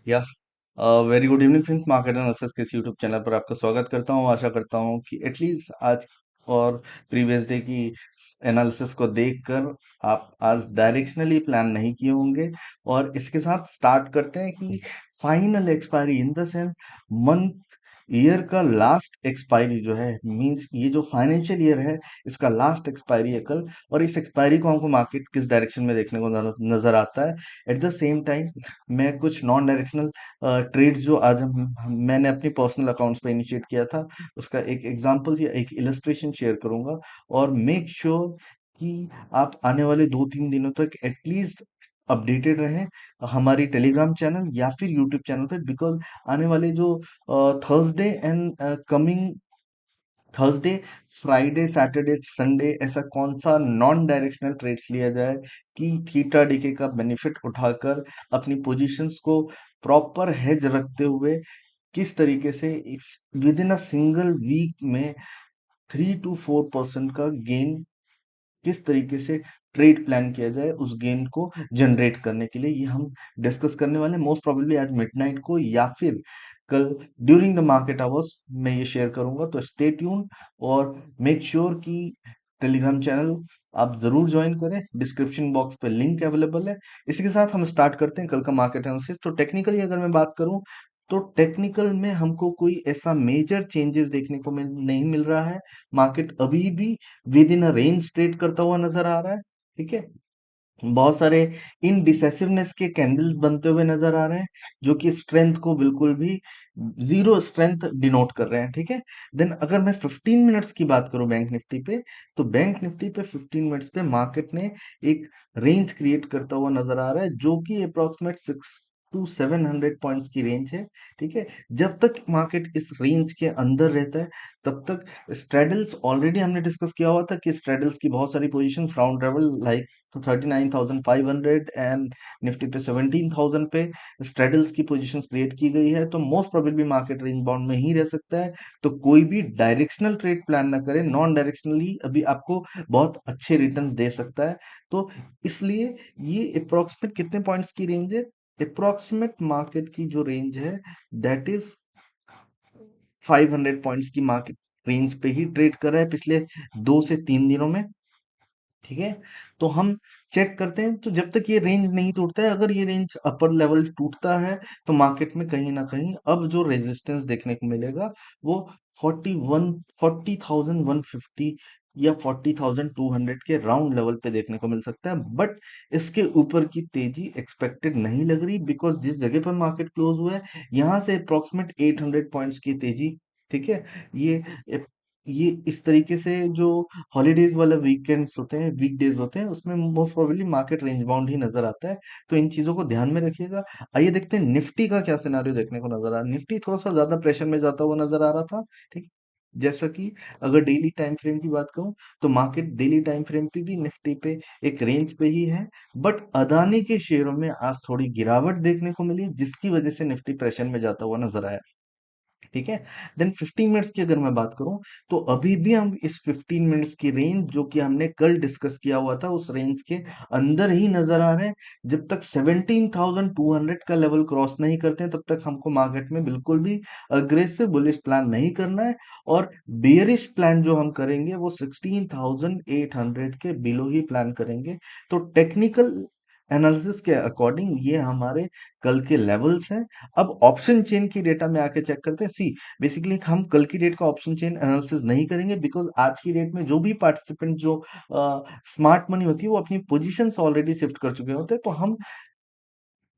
या very good evening friends, market analysis के इस यूट्यूब चैनल पर आपका स्वागत करता हूं। आशा करता हूं कि एटलीस्ट आज और प्रीवियस डे की एनालिसिस को देखकर आप आज डायरेक्शनली प्लान नहीं किए होंगे। और इसके साथ स्टार्ट करते हैं कि final expiry in the sense month year का लास्ट एक्सपायरी जो है, मींस ये जो फाइनेंशियल ईयर है इसका लास्ट एक्सपायरी है कल। और इस एक्सपायरी को हमको मार्केट किस डायरेक्शन में देखने को नजर आता है। एट द सेम टाइम मैं कुछ नॉन डायरेक्शनल ट्रेड्स जो आज मैंने अपनी पर्सनल अकाउंट्स पे इनिशिएट किया था, उसका एक एग्जांपल या एक इलस्ट्रेशन शेयर करूंगा। और मेक श्योर कि आप आने वाले 2-3 दिनों तक एटलीस्ट अपडेटेड रहें हमारी टेलीग्राम चैनल या फिर यूट्यूब चैनल पे, बिकॉज आने वाले जो Thursday and coming Thursday, Friday, Saturday, Sunday ऐसा कौन सा नॉन डायरेक्शनल ट्रेड्स लिया जाए कि थीटा डीके का बेनिफिट उठाकर अपनी पोजीशंस को प्रॉपर हेज रखते हुए किस तरीके से इस with in a single week में 3 to 4% का गेन किस तरीके से ट्रेड प्लान किया जाए उस गेन को जनरेट करने के लिए, ये हम डिस्कस करने वाले हैं। मोस्ट प्रोबेबली आज मिडनाइट को या फिर कल ड्यूरिंग द मार्केट आवर्स मैं ये शेयर करूंगा। तो स्टे ट्यून और मेक श्योर कि टेलीग्राम चैनल आप जरूर ज्वाइन करें। डिस्क्रिप्शन बॉक्स पे लिंक अवेलेबल है। इसी के साथ हम स्टार्ट करते हैं कल का मार्केट एनालिसिस। तो टेक्निकली अगर मैं बात करूं तो टेक्निकल में हमको कोई ऐसा मेजर चेंजेस देखने को नहीं मिल रहा है। मार्केट अभी भी with in a range trade करता हुआ नजर आ रहा है। ठीक है, बहुत सारे इनडिसेसिवनेस के कैंडल्स बनते हुए नजर आ रहे हैं, जो कि स्ट्रेंथ को बिल्कुल भी जीरो स्ट्रेंथ डिनोट कर रहे हैं। ठीक है, देन अगर मैं 15 मिनट्स की बात करूं बैंक निफ्टी पे, तो बैंक निफ्टी पे 15 मिनट्स पे मार्केट ने एक रेंज क्रिएट करता हुआ नजर आ रहा है, जो कि अप्रोक्सीमेट 6 to 700 पॉइंट्स की रेंज है। ठीक है, जब तक मार्केट इस रेंज के अंदर रहता है तब तक स्ट्रेडल्स, ऑलरेडी हमने डिस्कस किया हुआ था कि स्ट्रेडल्स की बहुत सारी पोजीशंस राउंड लेवल लाइक तो 39,500 एंड निफ्टी पे 17,000 पे स्ट्रेडल्स की पोजीशंस क्रिएट की गई है। तो most probably market range bound में ही रह सकता है। तो कोई भी डायरेक्शनल ट्रेड प्लान ना करें, नॉन डायरेक्शनली अभी आपको बहुत अच्छे रिटर्न्स दे सकता है। तो इसलिए ये अप्रोक्सीमेट कितने पॉइंट्स की रेंज है? अप्रोक्सीमेट मार्केट की जो रेंज है दैट इज 500 पॉइंट्स की मार्केट रेंज पे ही ट्रेड कर रहा है पिछले 2 से 3 दिनों में। ठीक है, तो हम चेक करते हैं। तो जब तक ये रेंज नहीं टूटता है, अगर ये रेंज अपर लेवल टूटता है तो मार्केट में कहीं ना कहीं अब जो रेजिस्टेंस देखने को मिलेगा वो 40,150 या 40,200 के राउंड लेवल पे देखने को मिल सकता है। बट इसके ऊपर की तेजी एक्सपेक्टेड नहीं लग रही, बिकॉज जिस जगह पर मार्केट क्लोज हुआ है यहाँ से अप्रोक्सीमेट 800 पॉइंट्स की तेजी। ठीक है, ये ये इस तरीके से जो हॉलीडेज वाला वीकेंड्स होते हैं, वीकडेज होते हैं, उसमें most probably market range bound ही नजर आता है। तो इन चीजों को ध्यान में रखिएगा। आइए देखते हैं निफ्टी का क्या सिनारियो देखने को नजर आ रहा है। निफ्टी थोड़ा सा ज्यादा प्रेशर में जाता हुआ नजर आ रहा था। ठीक है, जैसा कि अगर डेली टाइम फ्रेम की बात करूं तो मार्केट डेली टाइम फ्रेम पे भी निफ्टी पे एक रेंज पे ही है। बट अदानी के शेयरों में आज थोड़ी गिरावट देखने को मिली, जिसकी वजह से निफ्टी प्रेशर में जाता हुआ नजर आया। ठीक है, देन 15 मिनट्स की अगर मैं बात करूं तो अभी भी हम इस 15 मिनट्स की रेंज जो कि हमने कल डिस्कस किया हुआ था उस रेंज के अंदर ही नजर आ रहे हैं। जब तक 17,200 का लेवल क्रॉस नहीं करते हैं तब तक हमको मार्केट में बिल्कुल भी अग्रेसिव बुलिश प्लान नहीं करना है। और बेयरिश प्लान जो हम करेंगे वो 16,800 के बिलो ही प्लान करेंगे। तो टेक्निकल एनालिसिस के अकॉर्डिंग ये हमारे कल के लेवल्स हैं। अब ऑप्शन चेन की डेटा में आके चेक करते हैं। सी बेसिकली हम कल की डेट का ऑप्शन चेन एनालिसिस नहीं करेंगे, बिकॉज आज की डेट में जो भी पार्टिसिपेंट जो स्मार्ट मनी होती है वो अपनी पोजीशंस ऑलरेडी शिफ्ट कर चुके होते हैं। तो हम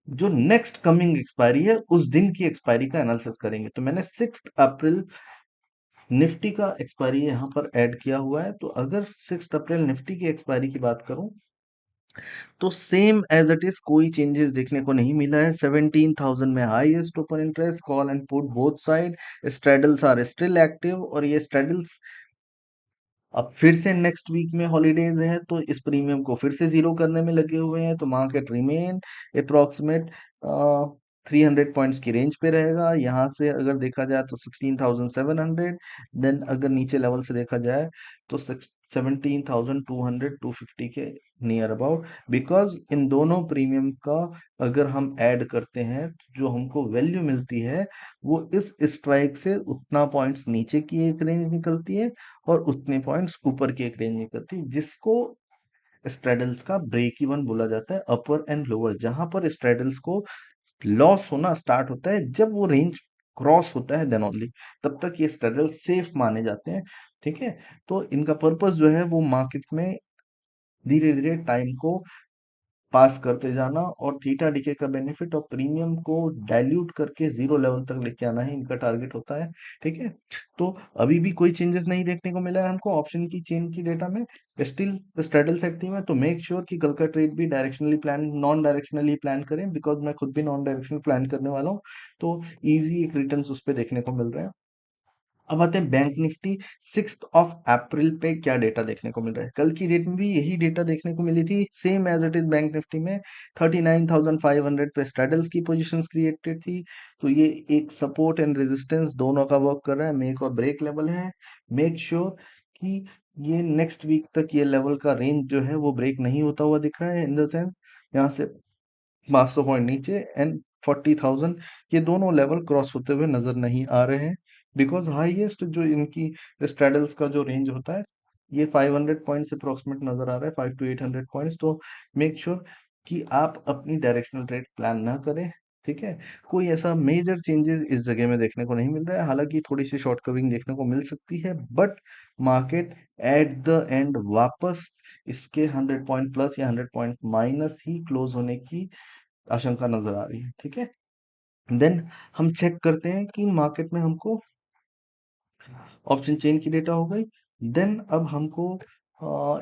जो नेक्स्ट कमिंग एक्सपायरी है उस दिन की एक्सपायरी का एनालिसिस करेंगे। तो मैंने 6 अप्रैल निफ्टी का एक्सपायरी यहाँ पर ऐड किया हुआ है। तो अगर 6 अप्रैल निफ्टी की एक्सपायरी की बात करूं तो सेम एज इट इज, कोई चेंजेस देखने को नहीं मिला है। 17,000 में highest open interest, call and put both side, straddles are still active. और ये स्ट्रेडल्स अब फिर से नेक्स्ट वीक में हॉलीडेज है तो इस प्रीमियम को फिर से जीरो करने में लगे हुए हैं। तो मार्केट रिमेन अप्रोक्सीमेट 300 पॉइंट्स की रेंज पे रहेगा। यहाँ से अगर देखा जाए तो 16,700, देन अगर नीचे लेवल से देखा जाए तो 17,200 250 के नियर अबाउट। बिकॉज इन दोनों प्रीमियम का अगर हम ऐड करते हैं तो जो हमको वैल्यू मिलती है वो इस स्ट्राइक से उतना पॉइंट्स नीचे की एक रेंज निकलती है और उतने पॉइंट्स ऊपर की एक रेंज निकलती है, जिसको स्ट्रेडल्स का ब्रेक इवन बोला जाता है, अपर एंड लोअर। जहां पर स्ट्रेडल्स को लॉस होना स्टार्ट होता है जब वो रेंज क्रॉस होता है, देन ओनली तब तक ये स्ट्रेडल सेफ माने जाते हैं। ठीक है, तो इनका पर्पस जो है वो मार्केट में धीरे धीरे टाइम को पास करते जाना और थीटा डीके का बेनिफिट और प्रीमियम को डाइल्यूट करके जीरो लेवल तक लेके आना ही इनका टारगेट होता है। ठीक है, तो अभी भी कोई चेंजेस नहीं देखने को मिला है हमको ऑप्शन की चेन की डेटा में, स्टिल स्ट्रेडल्स एक्टिव है। तो मेक श्योर कि कल का ट्रेड भी directionally plan non directionally plan करें, बिकॉज मैं खुद भी नॉन डायरेक्शनल प्लान करने वाला हूँ। तो इजी एक रिटर्न उस पर देखने को मिल रहे हैं। अब आते हैं बैंक निफ्टी 6 अप्रैल पे क्या डेटा देखने को मिल रहा है। कल की डेट में भी यही डेटा देखने को मिली थी, same as it is. Bank Nifty में 39,500 पे स्ट्रेडल्स की पोजीशंस क्रिएटेड थी। तो ये एक सपोर्ट एंड रेजिस्टेंस दोनों का वर्क कर रहा है, मेक और ब्रेक लेवल है। मेक श्योर कि ये नेक्स्ट वीक तक ये लेवल का रेंज जो है वो ब्रेक नहीं होता हुआ दिख रहा है, इन द सेंस यहाँ से 500 पॉइंट नीचे एंड 40,000, ये दोनों लेवल क्रॉस होते हुए नजर नहीं आ रहे हैं। बिकॉज हाईएस्ट जो इनकी स्ट्रेडल्स का जो रेंज होता है ये 500 पॉइंट्स अप्रोक्सीमेट नजर आ रहा है, 5 to 800 पॉइंट्स। तो मेक श्योर कि आप अपनी डायरेक्शनल ट्रेड प्लान ना करें। ठीक है, कोई ऐसा मेजर चेंजेस इस जगह में देखने को नहीं मिल रहा है, हालांकि थोड़ी सी शॉर्ट कवरिंग देखने को मिल सकती है, but market at the end वापस इसके 100 पॉइंट प्लस या 100 पॉइंट माइनस ही क्लोज होने की आशंका नजर आ रही है। ठीक है, देन हम चेक करते हैं कि मार्केट में हमको ऑप्शन चेन की डेटा हो गई। देन अब हमको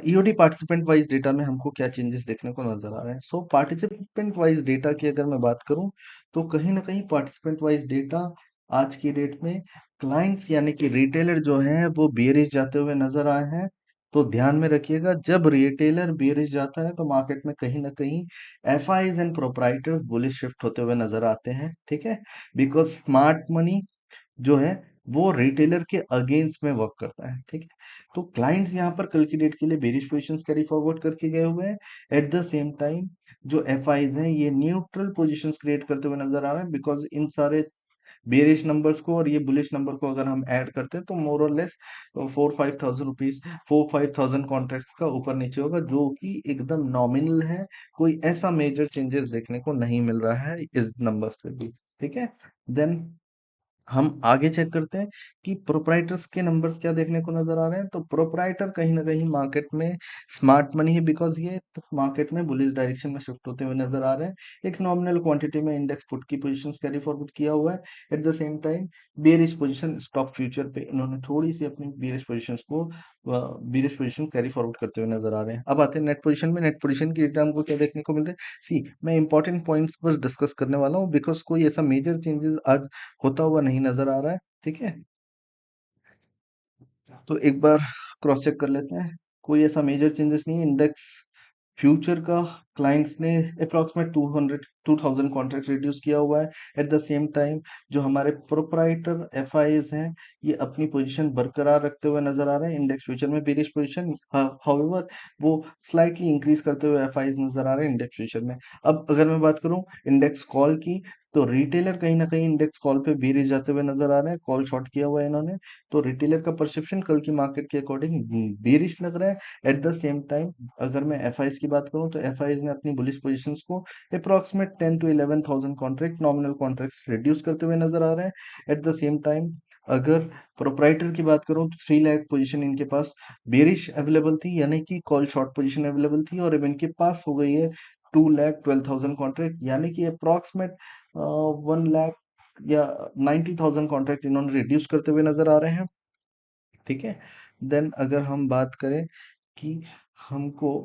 ईओडी पार्टिसिपेंट वाइज डेटा में हमको क्या चेंजेस देखने को नजर आ रहे हैं। सो पार्टिसिपेंट वाइज डेटा की अगर मैं बात करूं तो कहीं ना कहीं पार्टिसिपेंट वाइज डेटा आज की डेट में क्लाइंट्स यानी कि रिटेलर जो हैं वो बेयरिश जाते हुए नजर आए हैं। तो ध्यान में रखिएगा, जब रिटेलर बेयरिश जाता है तो मार्केट में कहीं ना कहीं FIIs and proprietors bullish shift होते हुए नजर आते हैं। ठीक है, बिकॉज स्मार्ट मनी जो है वो रिटेलर के अगेंस्ट में वर्क करता है। ठीक है, तो क्लाइंट्स यहाँ पर कल की डेट के लिए बेरिश पोजीशंस कैरी फॉरवर्ड करके गए हुए हैं। एट द सेम टाइम जो एफ आईज हैं ये न्यूट्रल पोजीशंस क्रिएट करते हुए नजर आ रहे हैं, बिकॉज इन सारे बेरिश नंबर्स को और ये बुलिश नंबर को अगर हम ऐड करते हैं तो मोर और less 4-5 thousand rupees 4-5 thousand contracts का ऊपर नीचे होगा, जो कि एकदम नॉमिनल है। कोई ऐसा मेजर चेंजेस देखने को नहीं मिल रहा है इस नंबर्स पे भी। ठीक है, देन हम आगे चेक करते हैं कि प्रोप्राइटर्स के नंबर्स क्या देखने को नजर आ रहे हैं। तो प्रोप्राइटर कहीं ना कहीं मार्केट में स्मार्ट मनी है, बिकॉज ये तो मार्केट में बुलिश डायरेक्शन में शिफ्ट होते हुए नजर आ रहे हैं। एक नॉमिनल क्वांटिटी में इंडेक्स पुट की पोजीशन कैरी फॉरवर्ड किया हुआ है। At the same time bearish position stock future पे इन्होंने थोड़ी सी अपनी बेरिश पोजीशन को बेरिश पोजीशन कैरी फॉरवर्ड करते हुए नजर आ रहे हैं। अब आते हैं नेट पोजीशन में। नेट पोजीशन की डेटा हमको क्या देखने को मिल रहा है। सी, मैं इंपॉर्टेंट पॉइंट्स बस डिस्कस करने वाला हूँ, बिकॉज कोई ऐसा मेजर चेंजेस आज होता हुआ नहीं नजर आ रहा है। ठीक है, तो एक बार क्रॉस चेक कर लेते हैं। कोई ऐसा मेजर चेंजेस नहीं है। इंडेक्स फ्यूचर का क्लाइंट्स ने अप्रॉक्सीमेट 2000 कॉन्ट्रैक्ट रिड्यूस किया हुआ है। एट द सेम टाइम जो हमारे प्रोप्राइटर एफ हैं ये अपनी पोजीशन बरकरार रखते हुए नजर आ रहे हैं। इंडेक्स फ्यूचर में बेरिश पोजीशन, हाउएवर वो स्लाइटली इंक्रीज करते हुए एफ नजर आ रहे हैं इंडेक्स फ्यूचर में। अब अगर मैं बात करूं इंडेक्स कॉल की, तो रिटेलर कहीं ना कहीं इंडेक्स कॉल पे बेरिश जाते हुए नजर आ रहे हैं, कॉल शॉर्ट किया हुआ है इन्होंने। तो रिटेलर का परसेप्शन कल की मार्केट के अकॉर्डिंग बेरिश लग रहा है। एट द सेम टाइम अगर मैं एफ की बात करूं तो एफ ने अपनी बुलिश पोजीशंस को approximate 10 to 11 thousand contract nominal contracts reduce करते हुए नजर आ रहे हैं। एट द सेम टाइम अगर प्रोप्राइटर की बात करूं तो 3 लाख पोजीशन इनके पास बेरिश अवेलेबल थी, यानी कि कॉल शॉर्ट पोजीशन अवेलेबल थी, और अब इनके पास हो गई है 2,12,000 कॉन्ट्रैक्ट, यानी कि अप्रॉक्सीमेट 1 लाख या 90,000 कॉन्ट्रैक्ट इन्होंने रिड्यूस करते हुए नजर आ रहे हैं। ठीक है, देन अगर हम बात करें कि हमको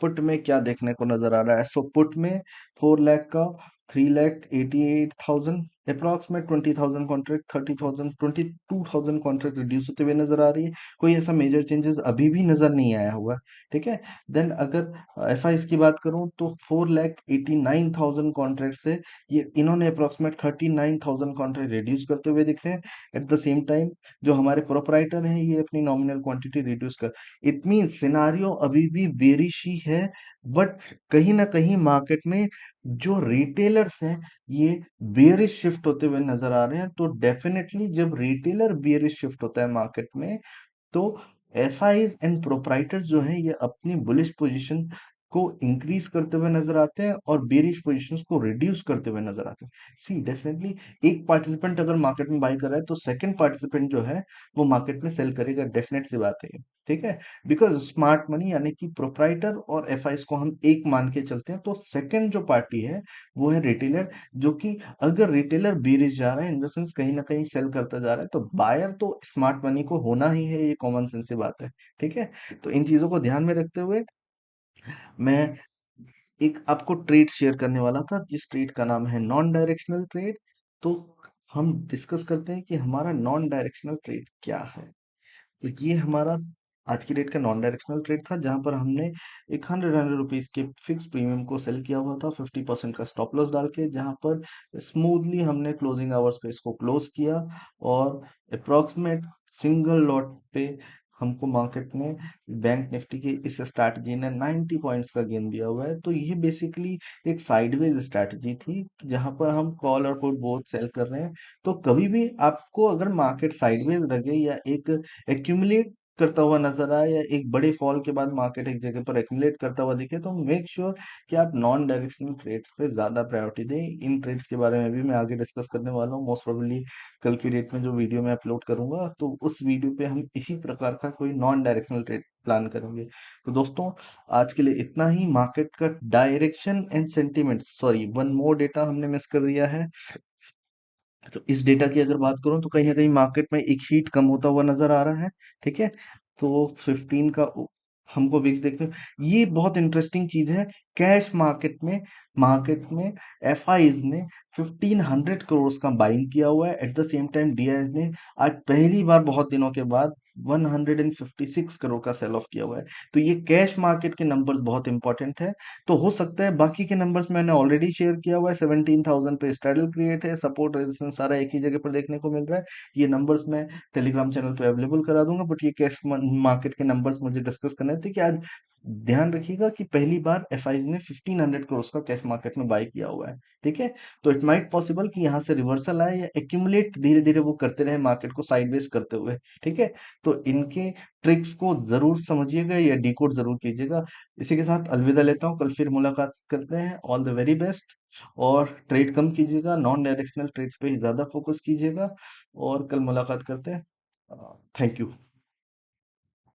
पुट में क्या देखने को नजर आ रहा है। सो पुट में 4 लाख का 3,88,000 अप्रॉक्सीमेट, 20,000 कॉन्ट्रैक्ट, 30,000, 22,000 कॉन्ट्रैक्ट रिड्यूस होते हुए नजर आ रही है। कोई ऐसा मेजर चेंजेस अभी भी नजर नहीं आया हुआ है। ठीक है। देन अगर एफ आई की बात करूं तो 4,89,000 कॉन्ट्रैक्ट से ये इन्होंने अप्रॉक्सीमेट 39,000 कॉन्ट्रैक्ट रिड्यूस करते हुए दिख रहे हैं। एट द सेम टाइम जो हमारे प्रोपराइटर हैं ये अपनी नॉमिनल क्वांटिटी रिड्यूस कर, इट मीन सिनारियो अभी भी बेरिश ही है। बट कहीं ना कहीं मार्केट में जो रिटेलर्स हैं ये बेयरिश शिफ्ट होते हुए नजर आ रहे हैं। तो डेफिनेटली जब रिटेलर बेयरिश शिफ्ट होता है मार्केट में, तो एफआईज एंड प्रोप्राइटर्स जो हैं ये अपनी बुलिश पोजीशन को इंक्रीज करते हुए नजर आते हैं और बेरिश पोजीशंस को रिड्यूस करते हुए नजर आते हैं। सी डेफिनेटली एक पार्टिसिपेंट अगर मार्केट में बाई कर रहा है तो सेकंड पार्टिसिपेंट जो है वो मार्केट में सेल करेगा, डेफिनेट सी बात है। ठीक है। बिकॉज स्मार्ट मनी यानी कि प्रोप्राइटर और एफआईज को हम एक मान के चलते हैं, तो सेकंड जो पार्टी है वो है रिटेलर, जो कि अगर रिटेलर बेरिश जा रहा है इन द सेंस कहीं ना कहीं सेल करता जा रहा है, तो बायर तो स्मार्ट मनी को होना ही है, ये कॉमन सेंस की बात है। ठीक है। तो इन चीजों को ध्यान में रखते हुए मैं एक आपको ट्रेड शेयर करने वाला था, जिस ट्रेड का नाम है नॉन डायरेक्शनल ट्रेड। तो हम डिस्कस करते हैं कि हमारा नॉन डायरेक्शनल ट्रेड क्या है। तो ये हमारा आज की डेट का नॉन डायरेक्शनल ट्रेड था, जहां पर हमने एक 100 रुपीज के फिक्स प्रीमियम को सेल किया हुआ था 50% का स्टॉप लॉस डाल के, जहां पर स्मूथली हमने क्लोजिंग आवर्स पे इसको क्लोज किया और अप्रॉक्सीमेट सिंगल लॉट पे हमको मार्केट में बैंक निफ्टी की इस स्ट्रैटेजी ने 90 पॉइंट्स का गेन दिया हुआ है। तो ये बेसिकली एक साइडवेज स्ट्रैटेजी थी, जहां पर हम कॉल और पुट बोथ सेल कर रहे हैं। तो कभी भी आपको अगर मार्केट साइडवेज लगे या एक एक्यूमुलेट करता हुआ नजर आए या एक बड़े फॉल के बाद मार्केट एक जगह पर एक्यूमुलेट करता हुआ दिखे, तो मेक श्योर कि आप नॉन डायरेक्शनल ट्रेड्स पे ज्यादा प्रायोरिटी दें। इन ट्रेड्स के बारे में भी मैं आगे डिस्कस करने वाला हूँ, मोस्ट प्रोबेबली कल की डेट में जो वीडियो मैं अपलोड करूंगा तो उस वीडियो पे हम इसी प्रकार का कोई नॉन डायरेक्शनल ट्रेड प्लान करेंगे। तो दोस्तों आज के लिए इतना ही। मार्केट का direction and sentiment, sorry one more data हमने मिस कर दिया है। तो इस डेटा की अगर बात करूं तो कहीं ना कहीं मार्केट में एक हीट कम होता हुआ नजर आ रहा है। ठीक है। तो 15 का हमको विक्स देखने, ये बहुत इंटरेस्टिंग चीज है। कैश मार्केट में एफआईज ने 1500 करोड़ का बाइंग किया हुआ है। At the same time DIs ने आज पहली बार बहुत दिनों के बाद 156 करोड़ का सेल ऑफ किया हुआ है। तो ये कैश मार्केट के नंबर्स बहुत इंपॉर्टेंट है। तो हो सकता है बाकी के नंबर्स मैंने ऑलरेडी शेयर किया हुआ है, 17,000 पे स्ट्रेडल क्रिएट है, सपोर्ट रेजिस्टेंस सारा एक ही जगह पर देखने को मिल रहा है। ये नंबर्स मैं टेलीग्राम चैनल पे अवेलेबल करा दूंगा। बट ये कैश मार्केट के नंबर्स मुझे डिस्कस करने थे कि आज ध्यान रखिएगा कि पहली बार एफआई ने 1500 करोड़ का कैश मार्केट में बाय किया हुआ है। ठीक है। तो इट माइट पॉसिबल कि यहाँ से रिवर्सल आए या एक्यूमुलेट धीरे धीरे वो करते रहे मार्केट को साइडवेज करते हुए। ठीक है। तो इनके ट्रिक्स को जरूर समझिएगा या डिकोड जरूर कीजिएगा। इसी के साथ अलविदा लेता हूँ, कल फिर मुलाकात करते हैं। All the very best. और ट्रेड कम कीजिएगा, नॉन डायरेक्शनल ट्रेड्स पे ही ज्यादा फोकस कीजिएगा। और कल मुलाकात करते हैं। Thank you.